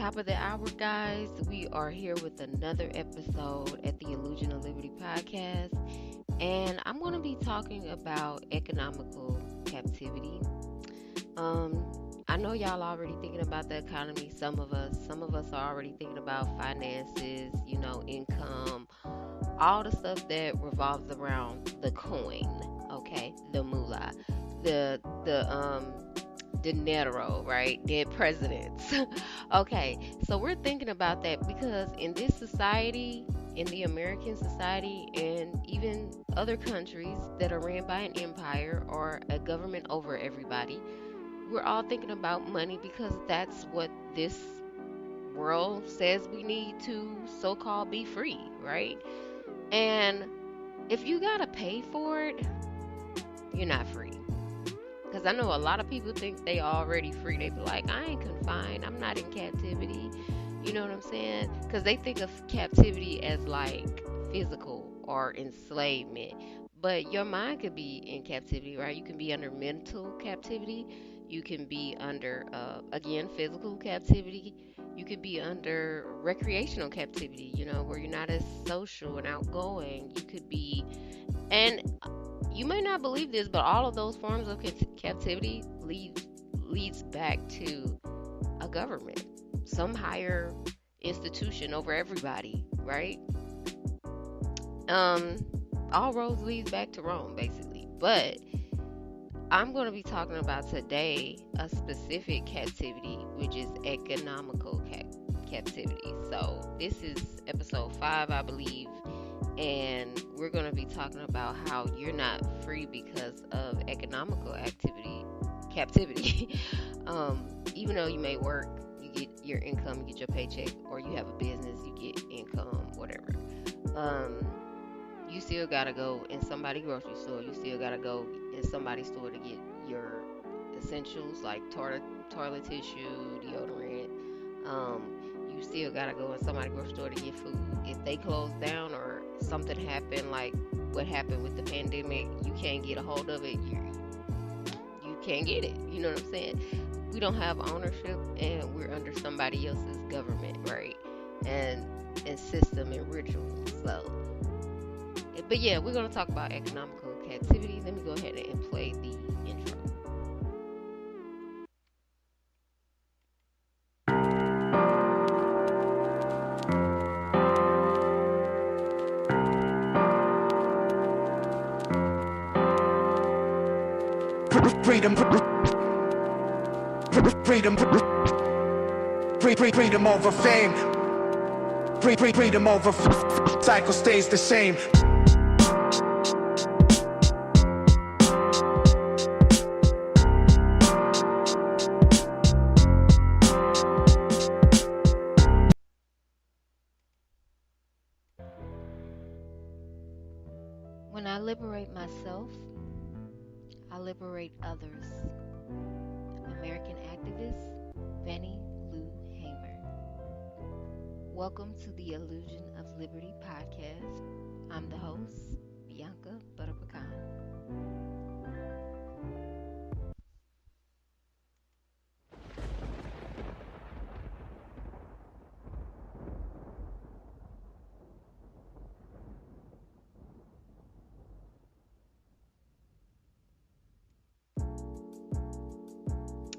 Top of the hour, guys. We are here with another episode at the Illusion of Liberty podcast, and I'm going to be talking about economical captivity. I know y'all already thinking about the economy. Some of us are already thinking about finances, income, all the stuff that revolves around the coin, okay, the moolah, the dinero, right? Dead presidents. Okay, so we're thinking about that because in this society, in the American society, and even other countries that are ran by an empire or a government over everybody, we're all thinking about money because that's what this world says we need to so-called be free, right? And if you gotta pay for it, you're not free. Because I know a lot of people think they already free. They be like, I ain't confined. I'm not in captivity. You know what I'm saying? Because they think of captivity as like physical or enslavement. But your mind could be in captivity, right? You can be under mental captivity. You can be under, again, physical captivity. You could be under recreational captivity, where you're not as social and outgoing. You could be, and you may not believe this, but all of those forms of captivity leads back to a government, some higher institution over everybody, right? Um, all roads leads back to Rome, basically. But I'm going to be talking about today a specific captivity, which is economical captivity. So this is episode 5, I believe, and we're going to be talking about how you're not free because of economical captivity. Even though you may work, you get your income, you get your paycheck, or you have a business, you get income, whatever. You still gotta go in somebody's grocery store. You still gotta go in somebody's store to get your essentials like toilet tissue, deodorant. You still gotta go in somebody's grocery store to get food. If they close down or something happened, like what happened with the pandemic, you can't get a hold of it. You can't get it. You know what I'm saying? We don't have ownership, and we're under somebody else's government, right? And system and rituals. So, but yeah, we're gonna talk about economical captivity. Let me go ahead and play the intro. Freedom, freedom, freedom over fame. Freedom over cycle stays the same. When I liberate myself, I liberate others. American activist Fannie Lou Hamer. Welcome to the Illusion of Liberty podcast. I'm the host, Bianca Butterpecan.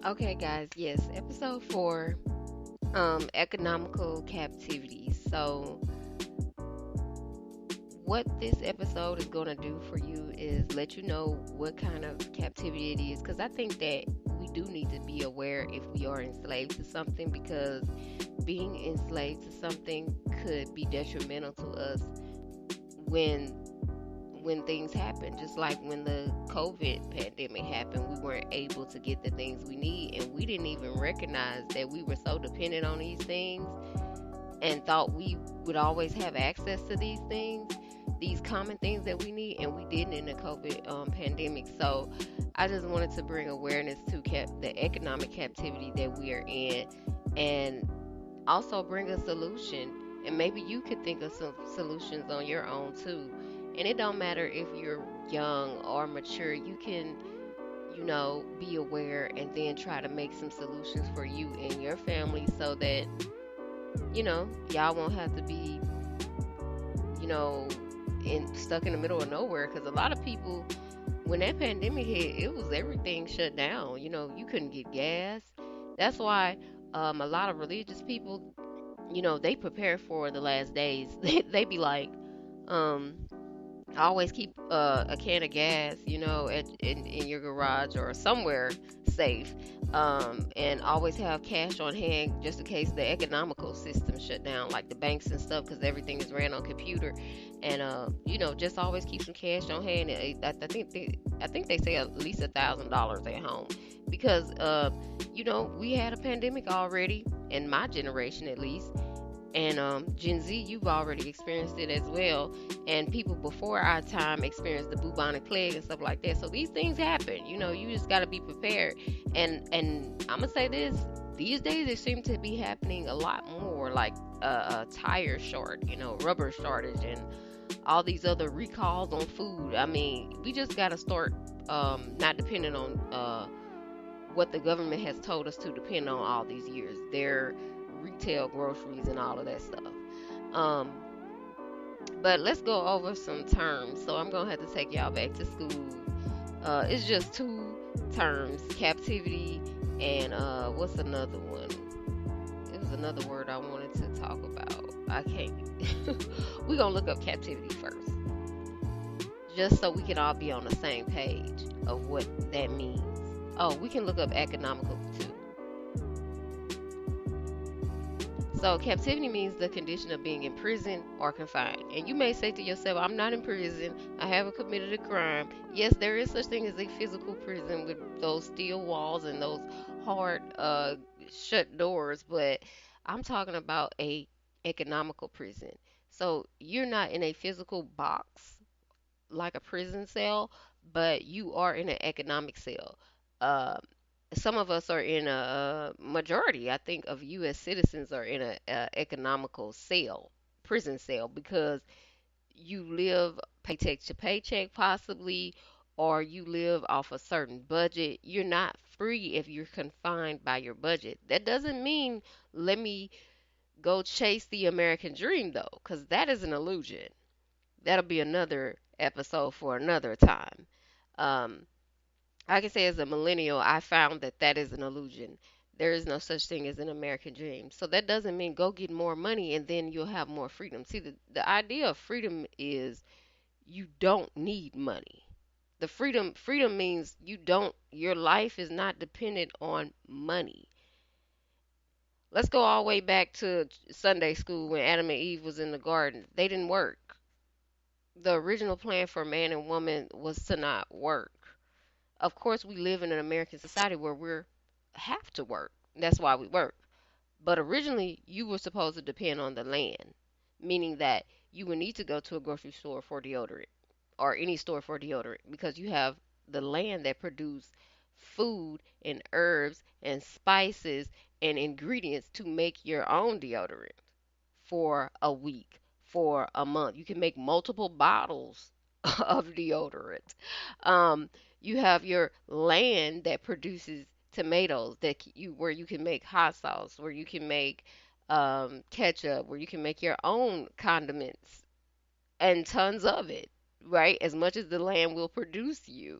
Okay, guys, yes, episode 4, economical captivity. So what this episode is going to do for you is let you know what kind of captivity it is, because I think that we do need to be aware if we are enslaved to something, because being enslaved to something could be detrimental to us when things happen. Just like when the COVID pandemic happened, we weren't able to get the things we need, and we didn't even recognize that we were so dependent on these things and thought we would always have access to these things, these common things that we need, and we didn't in the COVID pandemic. So I just wanted to bring awareness to the economic captivity that we are in, and also bring a solution. And maybe you could think of some solutions on your own too. And it don't matter if you're young or mature. You be aware and then try to make some solutions for you and your family so that, y'all won't have to be, you know, stuck in the middle of nowhere. Because a lot of people, when that pandemic hit, it was everything shut down. You couldn't get gas. That's why a lot of religious people, they prepare for the last days. They be like, um, always keep a can of gas, in your garage or somewhere safe. And always have cash on hand just in case the economical system shut down, like the banks and stuff, because everything is ran on computer. And just always keep some cash on hand. I think they say at least $1,000 at home, because we had a pandemic already in my generation at least. And Gen Z, you've already experienced it as well. And people before our time experienced the bubonic plague and stuff like that. So these things happen. You just got to be prepared. And I'm gonna say this: these days it seems to be happening a lot more, like a tire short, rubber shortage, and all these other recalls on food. I mean, we just got to start not depending on what the government has told us to depend on all these years. Their retail groceries and all of that stuff. Um, but let's go over some terms. So I'm gonna have to take y'all back to school. It's just two terms: captivity and what's another one? It was another word I wanted to talk about. I can't. We're gonna look up captivity first, just so we can all be on the same page of what that means. Oh, we can look up economical too. So, captivity means the condition of being in prison or confined. And you may say to yourself, I'm not in prison. I haven't committed a crime. Yes, there is such thing as a physical prison with those steel walls and those hard shut doors, but I'm talking about a economical prison. So, you're not in a physical box like a prison cell, but you are in an economic cell. Um, some of us are in a majority, I think, of U.S. citizens are in a economical cell, prison cell, because you live paycheck to paycheck, possibly, or you live off a certain budget. You're not free if you're confined by your budget. That doesn't mean let me go chase the American dream, though, because that is an illusion. That'll be another episode for another time. Um, I can say as a millennial, I found that that is an illusion. There is no such thing as an American dream. So that doesn't mean go get more money and then you'll have more freedom. See, the idea of freedom is you don't need money. The freedom means your life is not dependent on money. Let's go all the way back to Sunday school when Adam and Eve was in the garden. They didn't work. The original plan for man and woman was to not work. Of course, we live in an American society where we have to work. That's why we work. But originally, you were supposed to depend on the land, meaning that you would need to go to a grocery store for deodorant or any store for deodorant because you have the land that produce food and herbs and spices and ingredients to make your own deodorant for a week, for a month. You can make multiple bottles of deodorant. Um, you have your land that produces tomatoes where you can make hot sauce, where you can make ketchup, where you can make your own condiments and tons of it, right? As much as the land will produce you.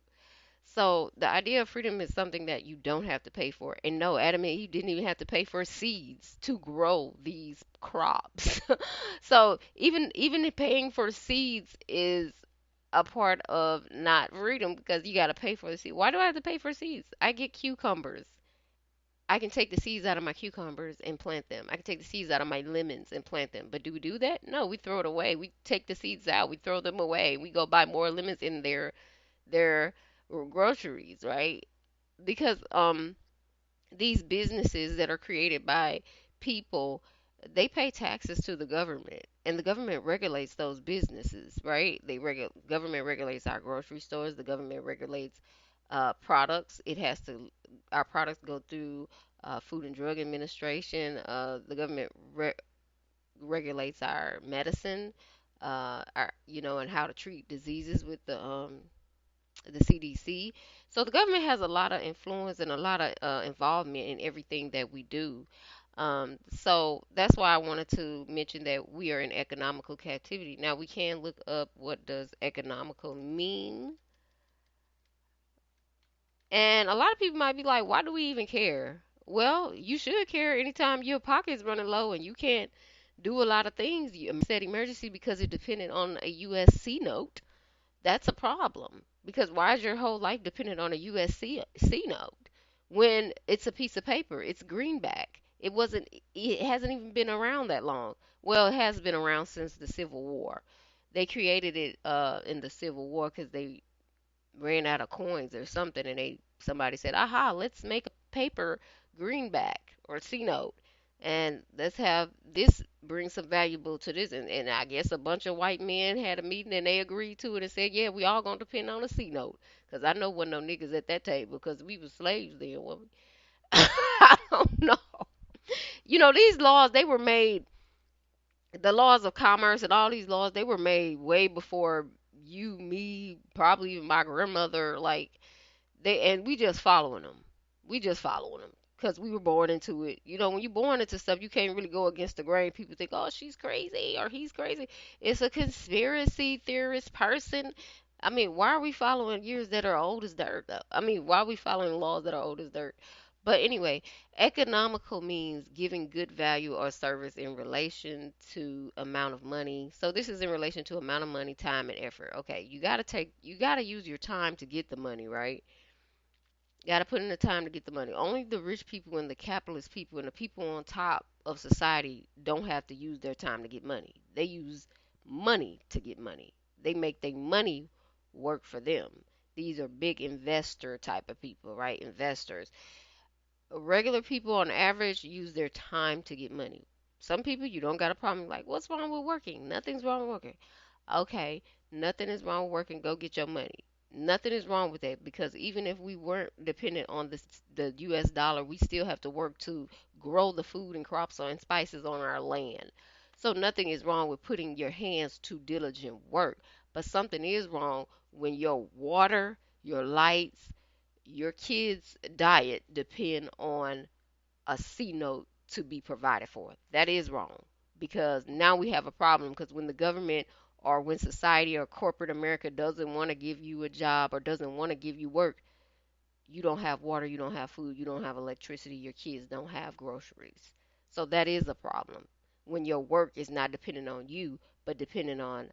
So the idea of freedom is something that you don't have to pay for. And no, Adam and Eve didn't even have to pay for seeds to grow these crops. So even paying for seeds is a part of not freedom because you got to pay for the seed. Why do I have to pay for seeds? I get cucumbers. I can take the seeds out of my cucumbers and plant them. I can take the seeds out of my lemons and plant them. But do we do that? No, we throw it away. We take the seeds out. We throw them away. We go buy more lemons in their groceries, right? Because these businesses that are created by people, they pay taxes to the government, and the government regulates those businesses, right? Government regulates our grocery stores. The government regulates products. Our products go through Food and Drug Administration. The government regulates our medicine, and how to treat diseases with the the CDC. So the government has a lot of influence and a lot of involvement in everything that we do. So that's why I wanted to mention that we are in economical captivity. Now we can look up what does economical mean. And a lot of people might be like, why do we even care? Well, you should care anytime your pocket's running low and you can't do a lot of things. Said emergency because it depended on a USC note. That's a problem because why is your whole life dependent on a USC note when it's a piece of paper? It's greenback. It wasn't. It hasn't even been around that long. Well, it has been around since the Civil War. They created it in the Civil War because they ran out of coins or something, and somebody said, "Aha, let's make a paper greenback or C note, and let's have this bring some valuable to this." And I guess a bunch of white men had a meeting and they agreed to it and said, "Yeah, we all gonna depend on a C note." Because I know wasn't no niggas at that table because we was slaves then, wasn't we? I don't know. These laws they were made. The laws of commerce and all these laws they were made way before you, me, probably even my grandmother. Like and we just following them. We just following them because we were born into it. When you're born into stuff, you can't really go against the grain. People think, oh, she's crazy or he's crazy. It's a conspiracy theorist person. I mean, why are we following years that are old as dirt? Though? I mean, why are we following laws that are old as dirt? But anyway, economical means giving good value or service in relation to amount of money. So this is in relation to amount of money, time, and effort. Okay, you gotta use your time to get the money, right? Got to put in the time to get the money. Only the rich people and the capitalist people and the people on top of society don't have to use their time to get money. They use money to get money. They make their money work for them. These are big investor type of people, right? Investors. Regular people on average use their time to get money. Some people you don't got a problem like, what's wrong with working? Nothing's wrong with working. Okay, nothing is wrong with working. Go get your money. Nothing is wrong with that because even if we weren't dependent on the U.S. dollar, we still have to work to grow the food and crops and spices on our land. So nothing is wrong with putting your hands to diligent work, but something is wrong when your water, your lights, your kids' diet depend on a C note to be provided for. That is wrong because now we have a problem because when the government or when society or corporate America doesn't want to give you a job or doesn't want to give you work, you don't have water, you don't have food, you don't have electricity, your kids don't have groceries. So that is a problem when your work is not dependent on you but dependent on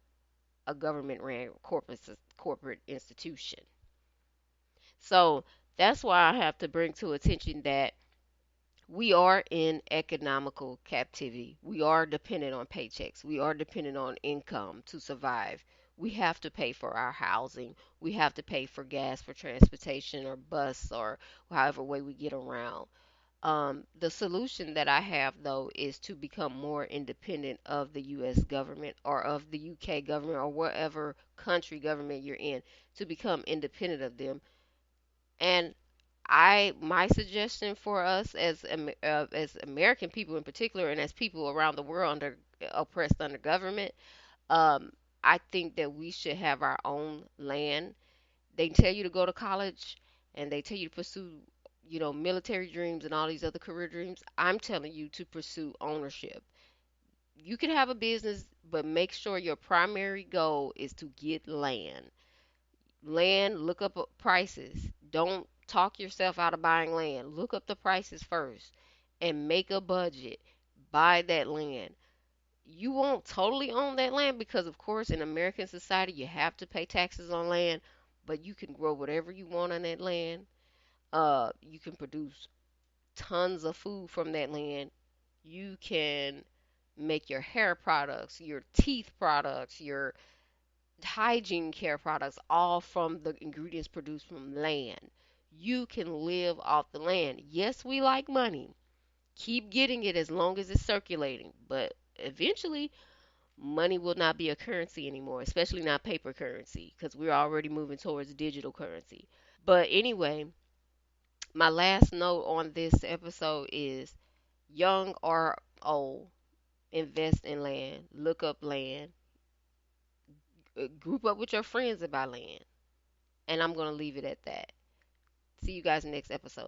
a government ran corporate institution. So that's why I have to bring to attention that we are in economical captivity. We are dependent on paychecks. We are dependent on income to survive. We have to pay for our housing. We have to pay for gas for transportation or bus or however way we get around. The solution that I have though is to become more independent of the US government or of the UK government or whatever country government you're in, to become independent of them. And my suggestion for us as American people in particular, and as people around the world oppressed under government, um, I think that we should have our own land. They tell you to go to college, and they tell you to pursue, military dreams and all these other career dreams. I'm telling you to pursue ownership. You can have a business, but make sure your primary goal is to get land. Look up prices. Don't talk yourself out of buying land. Look up the prices first and make a budget. Buy that land. You won't totally own that land because, of course, in American society, you have to pay taxes on land, but you can grow whatever you want on that land. You can produce tons of food from that land. You can make your hair products, your teeth products, your hygiene care products, all from the ingredients produced from land. You can live off the land. Yes, we like money. Keep getting it as long as it's circulating. But eventually, money will not be a currency anymore, especially not paper currency, because we're already moving towards digital currency. But anyway, my last note on this episode is young or old, invest in land, look up land, group up with your friends about land. And I'm going to leave it at that. See you guys next episode.